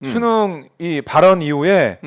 수능 이 발언 이후에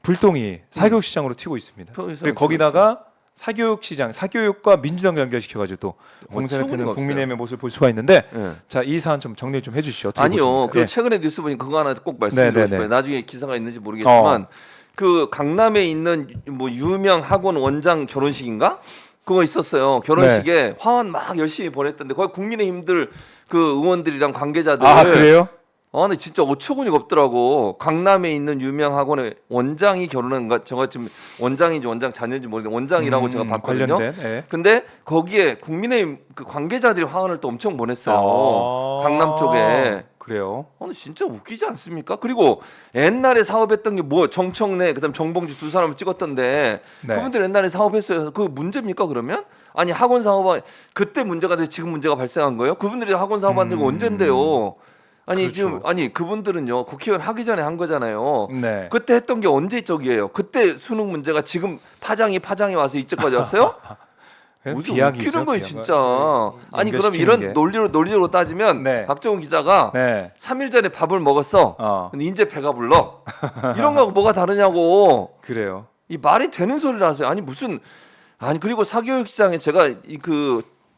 불똥이 사교육 음. 시장으로 튀고 있습니다. 사교육 그리고 거기다가 사교육 시장, 사교육과 민주당 연결시켜가지고 또 공세를 치우는 펴는 거 국민의힘의 모습을 볼 수가 있는데 예. 자, 이 사안 좀 정리 좀 해주시죠. 어떻게 아니요. 보십니까? 그 예. 최근에 뉴스 보니 그거 하나 꼭 말씀드리고 네네네. 싶어요. 나중에 기사가 있는지 모르겠지만 그 강남에 있는 뭐 유명 학원 원장 결혼식인가? 그거 있었어요. 결혼식에 화환 막 열심히 보냈던데 거기 국민의힘들 그 의원들이랑 관계자들 아, 그래요? 근데 진짜 어처구니가 없더라고. 강남에 있는 유명 학원의 원장이 결혼한 거 제가 지금 원장인지 원장 자녀인지 모르겠는데 원장이라고 제가 봤거든요. 관련된, 예. 근데 거기에 국민의힘 그 관계자들이 화환을 또 엄청 보냈어요. 강남 쪽에. 그래요. 근데 진짜 웃기지 않습니까? 그리고 옛날에 사업했던 게 뭐 정청래 그다음 정봉주 두 사람을 찍었던데 네. 그분들 옛날에 사업했어요. 그 문제입니까 그러면? 아니 학원 사업은 그때 문제가 돼서 지금 문제가 발생한 거예요? 그분들이 학원 사업한 지가 언젠데요? 아니 그렇죠. 지금 아니 그분들은요 국회의원 하기 전에 한 거잖아요. 네. 그때 했던 게 언제 쪽이에요? 그때 수능 문제가 지금 파장이 와서 이때까지 왔어요? 무슨 비약이죠, 웃기는 거예요 비약은. 진짜. 아니 그럼 연결시키는 이런 게. 논리적으로 따지면 네. 박정훈 기자가 네. 3일 전에 밥을 먹었어. 근데 이제 배가 불러. 이런 거하고 뭐가 다르냐고. 그래요. 이 말이 되는 소리를 하세요. 아니 무슨 아니 그리고 사교육 시장에 제가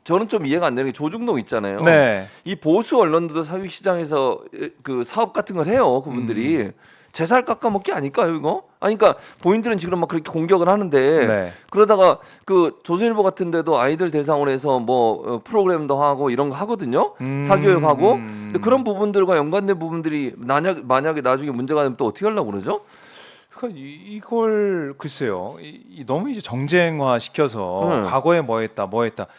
저는 좀 이해가 안 되는 게 조중동 있잖아요. 네. 이 보수 언론들도 사교육 시장에서 그 사업 같은 걸 해요. 그분들이. 제 살 깎아먹기 아닐까요 이거? 아니 그러니까 본인들은 지금 막 그렇게 공격을 하는데 네. 그러다가 그 조선일보 같은 데도 아이들 대상으로 해서 뭐 프로그램도 하고 이런 거 하거든요. 사교육하고 근데 그런 부분들과 연관된 부분들이 만약에 나중에 문제가 되면 또 어떻게 하려고 그러죠? 그러니까 이걸 글쎄요. 너무 이제 정쟁화 시켜서 과거에 뭐 했다.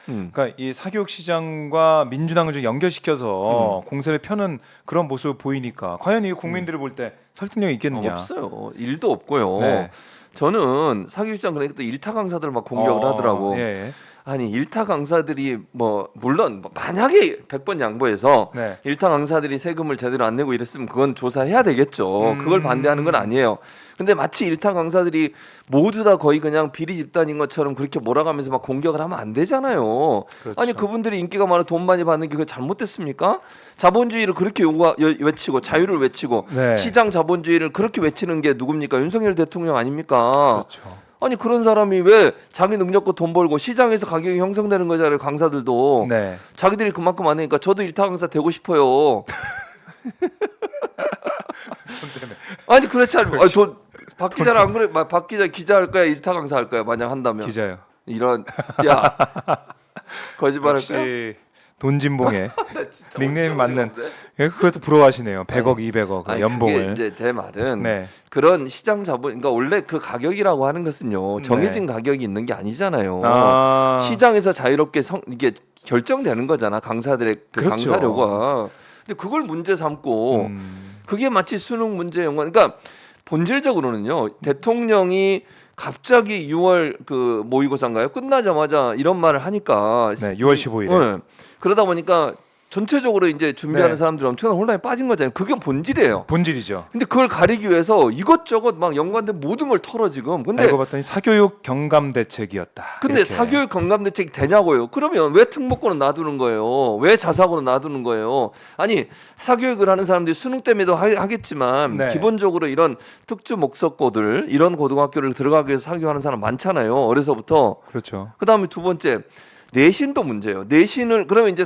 그러니까 이 사교육 시장과 민주당을 좀 연결시켜서 공세를 펴는 그런 모습을 보이니까 과연 이 국민들이 볼 때 설득력이 있겠느냐? 없어요. 일도 없고요. 네. 저는 사교육 시장 그러니까 또 일타 강사들 막 공격을 하더라고. 예. 아니 일타 강사들이 뭐 물론 만약에 100번 양보해서 네. 일타 강사들이 세금을 제대로 안 내고 이랬으면 그건 조사해야 되겠죠. 그걸 반대하는 건 아니에요. 근데 마치 일타 강사들이 모두 다 거의 그냥 비리 집단인 것처럼 그렇게 몰아가면서 막 공격을 하면 안 되잖아요. 그렇죠. 아니 그분들이 인기가 많아 돈 많이 받는 게 그게 잘못됐습니까? 자본주의를 그렇게 외치고 자유를 외치고 네. 시장 자본주의를 그렇게 외치는 게 누굽니까? 윤석열 대통령 아닙니까? 그렇죠. 아니 그런 사람이 왜 자기 능력껏 돈 벌고 시장에서 가격이 형성되는 거잖아요. 강사들도 네. 자기들이 그만큼 안 하니까 저도 일타 강사 되고 싶어요. 아니 그렇지 않아요. 박 기자는 안 그래? 박 기자 할 거야? 일타 강사 할 거야? 만약 한다면 기자요. 이런 야 거짓말할 거야? 역시 돈진봉의 진짜 닉네임 엄청 맞는 어지러운데? 그것도 부러워하시네요. 100억, 200억 아니, 연봉을. 그게 이제 제 말은 네. 그런 시장 자본, 그러니까 원래 그 가격이라고 하는 것은요 정해진 가격이 있는 게 아니잖아요. 시장에서 자유롭게 이게 결정되는 거잖아 강사들의 그 그렇죠. 강사료가. 근데 그걸 문제 삼고 그게 마치 수능 문제 연관. 그러니까 본질적으로는요 대통령이 갑자기 6월 그 모의고사인가요? 끝나자마자 이런 말을 하니까 네, 6월 15일에. 네. 그러다 보니까 전체적으로 이제 준비하는 네. 사람들이 엄청난 혼란에 빠진 거잖아요. 그게 본질이에요. 본질이죠. 근데 그걸 가리기 위해서 이것저것 막 연관된 모든 걸 털어 지금. 근데 알고 봤더니 사교육 경감 대책이었다. 근데 이렇게. 사교육 경감 대책이 되냐고요. 그러면 왜 특목고는 놔두는 거예요? 왜 자사고는 놔두는 거예요? 아니 사교육을 하는 사람들이 수능 때문에도 하겠지만 네. 기본적으로 이런 특주 목적고들 이런 고등학교를 들어가기 위해서 사교하는 사람 많잖아요. 어려서부터. 그렇죠. 그다음에 두 번째 내신도 문제예요. 내신을 그러면 이제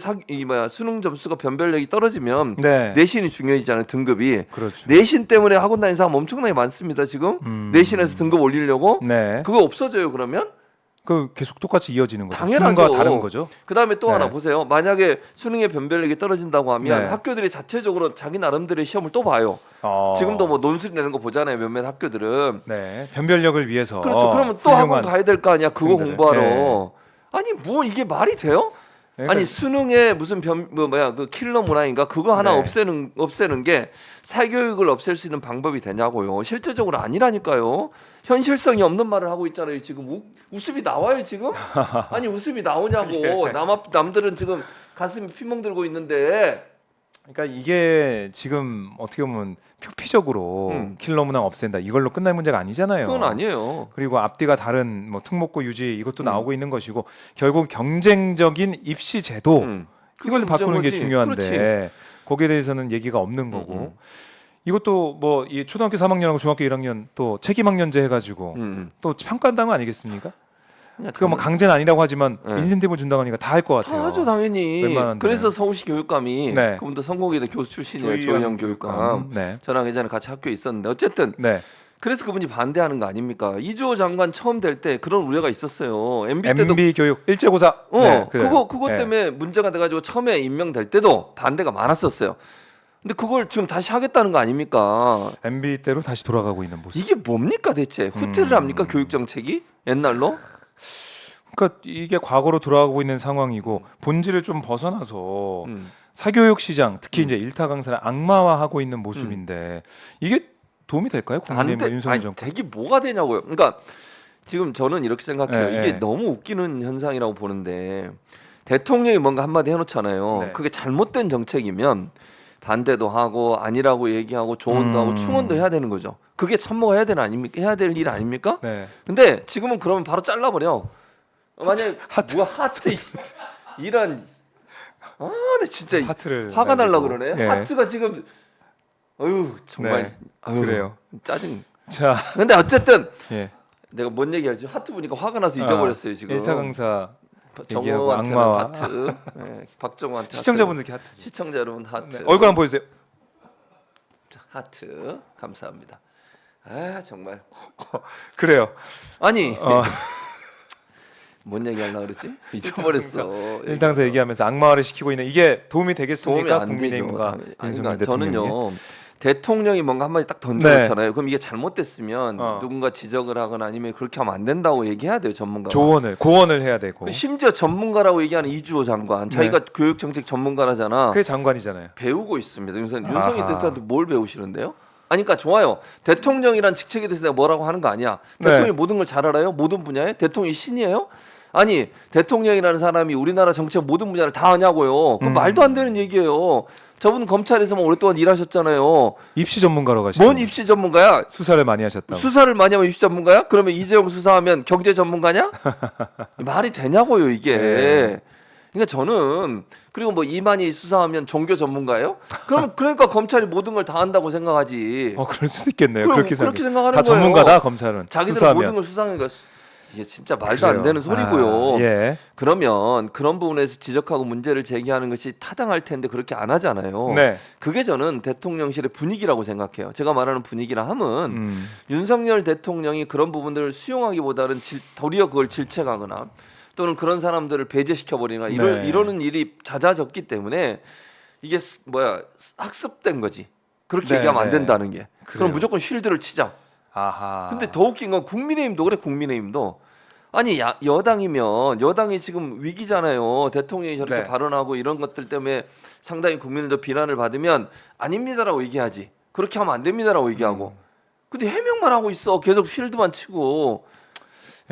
수능 점수가 변별력이 떨어지면 네. 내신이 중요해지잖아요. 등급이. 그렇죠. 내신 때문에 학원 다니는 사람 엄청나게 많습니다. 지금 내신에서 등급 올리려고 네. 그거 없어져요. 그러면 그 계속 똑같이 이어지는 거죠. 당연하죠. 수능과 다른 거죠. 그다음에 또 네. 하나 보세요. 만약에 수능의 변별력이 떨어진다고 하면 네. 학교들이 자체적으로 자기 나름대로의 시험을 또 봐요. 지금도 뭐 논술 내는 거 보잖아요. 몇몇 학교들은. 네. 변별력을 위해서. 그렇죠. 그러면 또 학원 가야 될 거 아니야. 그거 학생들을. 공부하러. 네. 아니 뭐 이게 말이 돼요? 그러니까 아니 수능에 무슨 그 킬러 문화인가 그거 하나 네. 없애는 게 사교육을 없앨 수 있는 방법이 되냐고요. 실제적으로 아니라니까요. 현실성이 없는 말을 하고 있잖아요. 지금 웃음이 나와요 지금? 아니 웃음이 나오냐고. 예. 남들은 지금 가슴이 피멍 들고 있는데. 그러니까 이게 지금 어떻게 보면 표피적으로 킬러 문항 없앤다 이걸로 끝날 문제가 아니잖아요. 그건 아니에요. 그리고 앞뒤가 다른 뭐 특목고 유지 이것도 나오고 있는 것이고 결국 경쟁적인 입시 제도 이걸 바꾸는 게 중요한데 그렇지. 거기에 대해서는 얘기가 없는 거고 이것도 뭐 이 초등학교 3학년하고 중학교 1학년 또 책임학년제 해가지고 또 평가한다는 거 아니겠습니까? 그거 뭐 강제는 아니라고 하지만 네. 인센티브 준다고 하니까 다 할 것 같아요. 다 하죠 당연히. 웬만한 그래서 데는. 서울시 교육감이 네. 그분도 성공회대 교수 출신이에요. 조희영 교육감. 네. 저랑 예전에 같이 학교에 있었는데 어쨌든 네. 그래서 그분이 반대하는 거 아닙니까? 이주호 장관 처음 될 때 그런 우려가 있었어요. MB 때도 MB 교육 일제고사. 그래요. 그거 네. 때문에 문제가 돼가지고 처음에 임명될 때도 반대가 많았었어요. 근데 그걸 지금 다시 하겠다는 거 아닙니까? MB 때로 다시 돌아가고 있는 모습. 이게 뭡니까 대체? 후퇴를 합니까 교육 정책이 옛날로? 그러니까 이게 과거로 돌아가고 있는 상황이고 본질을 좀 벗어나서 사교육 시장 특히 이제 일타 강사를 악마화하고 있는 모습인데 이게 도움이 될까요? 국민의힘과 윤석열 아니, 정권. 되게 뭐가 되냐고요. 그러니까 지금 저는 이렇게 생각해요. 네, 이게 네. 너무 웃기는 현상이라고 보는데 대통령이 뭔가 한마디 해놓잖아요. 네. 그게 잘못된 정책이면 반대도 하고 아니라고 얘기하고 조언도 하고 충원도 해야 되는 거죠. 그게 참모가 해야 되는 아닙니까? 해야 될 일 아닙니까? 네. 근데 지금은 그러면 바로 잘라버려. 만약 누가 하트 이런 나 진짜 하트를 화가 날라 날리고. 그러네. 예. 하트가 지금 어휴 정말 네. 아유, 그래요. 짜증. 자, 근데 어쨌든 예. 내가 뭔 얘기할지 하트 보니까 화가 나서 잊어버렸어요 지금. 일타 강사 얘기하고 정우한테는 악마와. 하트, 네, 박정우한테 시청자분들께 하트. 하트. 시청자 여러분 하트. 네. 얼굴 한번 보여주세요. 하트 감사합니다. 아 정말 그래요. 아니 뭔 얘기하려고 그랬지? 잊어버렸어. 일당사 얘기하면서 악마화를 시키고 있는 이게 도움이 도움이 되겠습니까? 안 국민의힘과 되죠. 윤석열 그러니까 대통령이. 저는요 대통령이 뭔가 한마디 딱 던져놓잖아요. 그럼 이게 잘못됐으면 어. 누군가 지적을 하거나 아니면 그렇게 하면 안 된다고 얘기해야 돼요 전문가가. 고언을 해야 되고. 심지어 전문가라고 얘기하는 이주호 장관, 자기가 네. 교육 정책 전문가라잖아. 그게 장관이잖아요. 배우고 있습니다. 윤석열 아하. 대통령한테 뭘 배우시는데요? 아니 그러니까 좋아요. 대통령이란 직책에 대해서 내가 뭐라고 하는 거 아니야. 대통령이 네. 모든 걸 잘 알아요? 모든 분야에? 대통령이 신이에요? 아니 대통령이라는 사람이 우리나라 정책 모든 분야를 다 아냐고요. 그 말도 안 되는 얘기예요. 저분 검찰에서만 오랫동안 일하셨잖아요. 입시 전문가로 가시죠. 뭔 입시 전문가야? 수사를 많이 하셨다고. 수사를 많이 하면 입시 전문가야? 그러면 이재용 수사하면 경제 전문가냐? 말이 되냐고요 이게. 네. 그러니까 저는 그리고 뭐 이만희 수사하면 종교 전문가예요? 그러니까 검찰이 모든 걸 다 한다고 생각하지. 그럴 수도 있겠네요. 그럼 그렇게 그렇게 생각하면. 생각하는 다 거예요. 전문가다 검찰은. 자기들은 수사하면. 모든 걸 수사하니까 이게 진짜 말도 안 그래요. 되는 소리고요. 예. 그러면 그런 부분에서 지적하고 문제를 제기하는 것이 타당할 텐데 그렇게 안 하잖아요. 네. 그게 저는 대통령실의 분위기라고 생각해요. 제가 말하는 분위기라 함은 음. 윤석열 대통령이 그런 부분들을 수용하기보다는 도리어 그걸 질책하거나 또는 그런 사람들을 배제시켜 버리거나 네. 이러는 일이 잦아졌기 때문에 이게 학습된 거지. 그렇게 네, 얘기하면 안 네. 된다는 게. 그래요. 그럼 무조건 쉴드를 치자. 아하. 근데 더 웃긴 건 국민의힘도 그래. 국민의힘도 아니 여당이면 여당이 지금 위기잖아요. 대통령이 저렇게 네. 발언하고 이런 것들 때문에 상당히 국민들도 비난을 받으면 아닙니다라고 얘기하지. 그렇게 하면 안 됩니다라고 얘기하고. 근데 해명만 하고 있어. 계속 쉴드만 치고.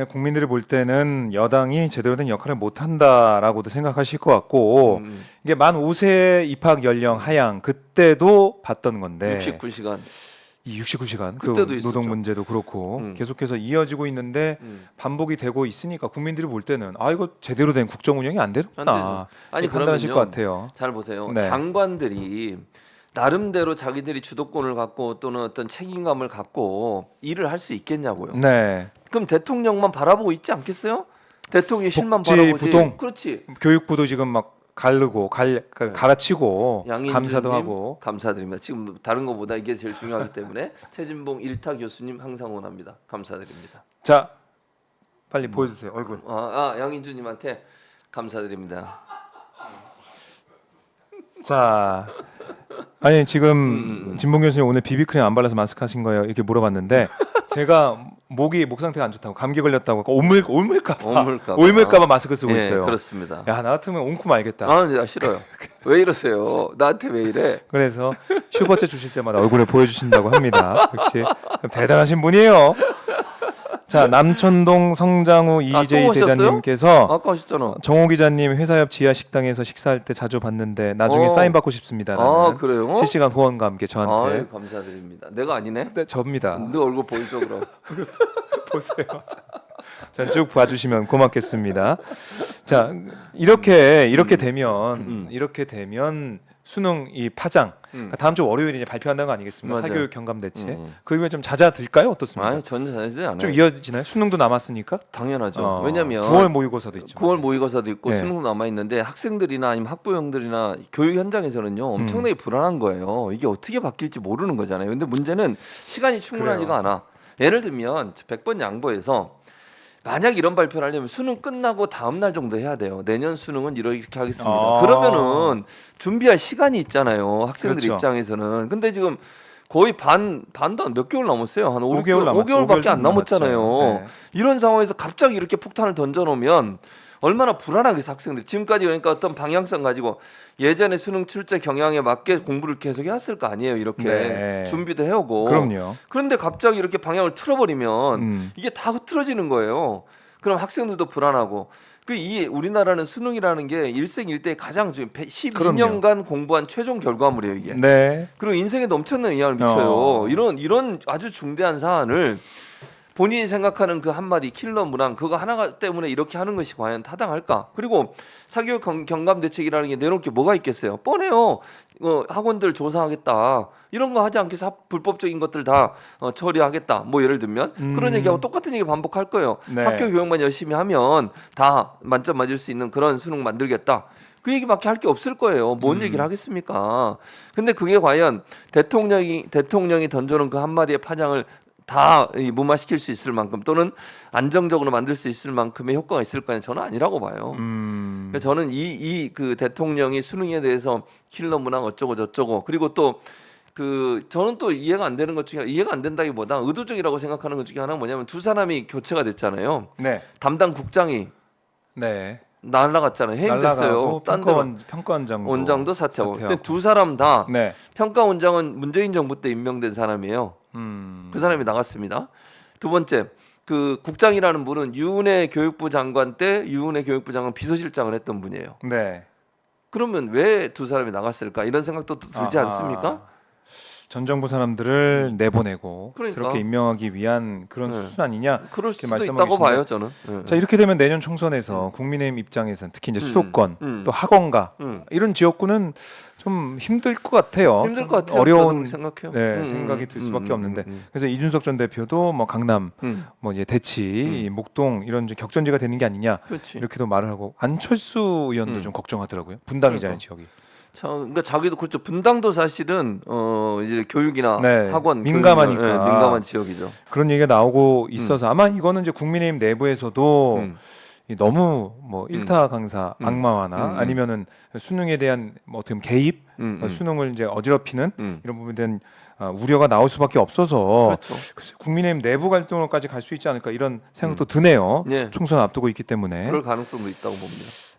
국민들이 볼 때는 여당이 제대로 된 역할을 못 한다라고도 생각하실 것 같고 이게 만 5세 입학 연령 하향 그때도 봤던 건데 69시간. 이 69시간 그 그때도 있었죠. 노동 문제도 그렇고 계속해서 이어지고 있는데 반복이 되고 있으니까 국민들이 볼 때는 이거 제대로 된 국정 운영이 안 되는구나. 안 되죠. 아니, 이렇게 판단하실 것 그러면요. 같아요. 잘 보세요. 네. 장관들이 나름대로 자기들이 주도권을 갖고 또는 어떤 책임감을 갖고 일을 할 수 있겠냐고요. 네. 그럼 대통령만 바라보고 있지 않겠어요? 대통령이 실만 복지, 바라보지. 부동. 그렇지. 교육부도 지금 막 갈아치고 양인준님 감사도 하고 감사드립니다. 지금 다른 것보다 이게 제일 중요하기 때문에 최진봉 일타 교수님 항상 원합니다. 감사드립니다. 자 빨리 보여주세요 얼굴. 양인준님한테 감사드립니다. 자, 아니 지금 진봉 교수님 오늘 비비크림 안 발라서 마스크 하신 거예요? 이렇게 물어봤는데 제가 목 상태가 안 좋다고 감기 걸렸다고 옮을까봐 마스크 쓰고 예, 있어요. 그렇습니다. 야 나 같으면 옮고 말겠다. 나 싫어요. 왜 이러세요? 나한테 왜 이래? 그래서 슈퍼챗 주실 때마다 얼굴을 보여주신다고 합니다. 역시 대단하신 분이에요. 자 남천동 성장우 이재희 또 오셨어요? 대장님께서 아까 하셨잖아. 정호 기자님 회사 옆 지하 식당에서 식사할 때 자주 봤는데 나중에 사인 받고 싶습니다라는 그래요? 실시간 후원과 함께 저한테. 감사드립니다. 내가 아니네? 네, 접니다. 너 얼굴 보이죠 그럼? 보세요. 자, 쭉 봐주시면 고맙겠습니다. 자, 이렇게 되면 수능 이 파장 그러니까 다음 주 월요일에 이제 발표한다는 거 아니겠습니까? 맞아요. 사교육 경감 대책. 그 이후에 좀 잦아들까요? 어떻습니까? 아니 전혀 잘하지 않아요. 좀 이어지나요? 수능도 남았으니까. 당연하죠. 왜냐면 9월 모의고사도 있죠. 9월 모의고사도 있고 네. 수능도 남아 있는데 학생들이나 아니면 학부형들이나 교육 현장에서는요 엄청나게 불안한 거예요. 이게 어떻게 바뀔지 모르는 거잖아요. 근데 문제는 시간이 충분하지가 않아. 예를 들면 100번 양보해서 만약 이런 발표를 하려면 수능 끝나고 다음 날 정도 해야 돼요. 내년 수능은 이렇게 하겠습니다. 그러면은 준비할 시간이 있잖아요. 학생들 그렇죠. 입장에서는. 근데 지금 거의 반도 몇 개월 남았어요. 한 5개월 남았죠. 5개월밖에 안 5개월 남았잖아요. 남았죠. 네. 이런 상황에서 갑자기 이렇게 폭탄을 던져놓으면 얼마나 불안하겠어 학생들. 지금까지 그러니까 어떤 방향성 가지고 예전에 수능 출제 경향에 맞게 공부를 계속 해왔을 거 아니에요. 이렇게 네. 준비도 해오고. 그럼요. 그런데 갑자기 이렇게 방향을 틀어버리면 이게 다 흐트러지는 거예요. 그럼 학생들도 불안하고. 이 우리나라는 수능이라는 게 일생일대에 가장 지금 12년간 공부한 최종 결과물이에요 이게. 네. 그리고 인생에도 엄청난 영향을 미쳐요. 이런 아주 중대한 사안을 본인이 생각하는 그 한마디 킬러 문항 그거 하나 때문에 이렇게 하는 것이 과연 타당할까? 그리고 사교육 경감 대책이라는 게 내놓을 게 뭐가 있겠어요? 뻔해요. 학원들 조사하겠다. 이런 거 하지 않겠어? 불법적인 것들 다 처리하겠다. 뭐 예를 들면 그런 얘기하고 똑같은 얘기 반복할 거예요. 네. 학교 교육만 열심히 하면 다 만점 맞을 수 있는 그런 수능 만들겠다. 그 얘기밖에 할 게 없을 거예요. 뭔 얘기를 하겠습니까? 근데 그게 과연 대통령이 던져놓은 그 한마디의 파장을 다 무마시킬 수 있을 만큼 또는 안정적으로 만들 수 있을 만큼의 효과가 있을까요? 저는 아니라고 봐요. 그러니까 저는 그 대통령이 수능에 대해서 킬러 문항 어쩌고 저쩌고 그리고 또 저는 또 이해가 안 되는 것 중에 이해가 안 된다기보다 의도적이라고 생각하는 것 중에 하나가 뭐냐면 두 사람이 교체가 됐잖아요. 네. 담당 국장이 네. 날라갔잖아요. 해임됐어요. 딴 데로 평가원장도 사퇴하고. 근데 두 사람 다 네. 평가원장은 문재인 정부 때 임명된 사람이에요. 그 사람이 나갔습니다. 두 번째 그 국장이라는 분은 유은혜 교육부 장관 때 유은혜 교육부 장관 비서실장을 했던 분이에요. 네. 그러면 왜 두 사람이 나갔을까 이런 생각도 들지 않습니까? 전 정부 사람들을 내보내고 그러니까. 그렇게 임명하기 위한 그런 네. 수순 아니냐? 그럴 수도 말씀하고 있다고 계신데. 봐요 저는. 네. 자 이렇게 되면 내년 총선에서 국민의힘 입장에서는 특히 이제 수도권 또 학원가 이런 지역구는 좀 힘들 것 같아요. 힘들 것 같아요. 어려운 생각해요. 네, 생각이 들 수밖에 없는데 그래서 이준석 전 대표도 뭐 강남, 뭐 이제 대치, 목동 이런 좀 격전지가 되는 게 아니냐 그렇지. 이렇게도 말을 하고 안철수 의원도 좀 걱정하더라고요. 분당이잖아요 지역이. 그러니까 자기도 그렇죠. 분당도 사실은 이제 교육이나 네, 학원 민감하니까. 교육이나, 민감한 지역이죠. 그런 얘기가 나오고 있어서 아마 이거는 이제 국민의힘 내부에서도 이 너무 뭐 일타 강사 악마화나 아니면은 수능에 대한 뭐 어떻게 보면 개입, 수능을 이제 어지럽히는 이런 부분에 대한 우려가 나올 수밖에 없어서 그렇죠. 글쎄, 국민의힘 내부 갈등으로까지 갈 수 있지 않을까 이런 생각도 드네요. 네. 총선 앞두고 있기 때문에. 그럴 가능성도 있다고 봅니다.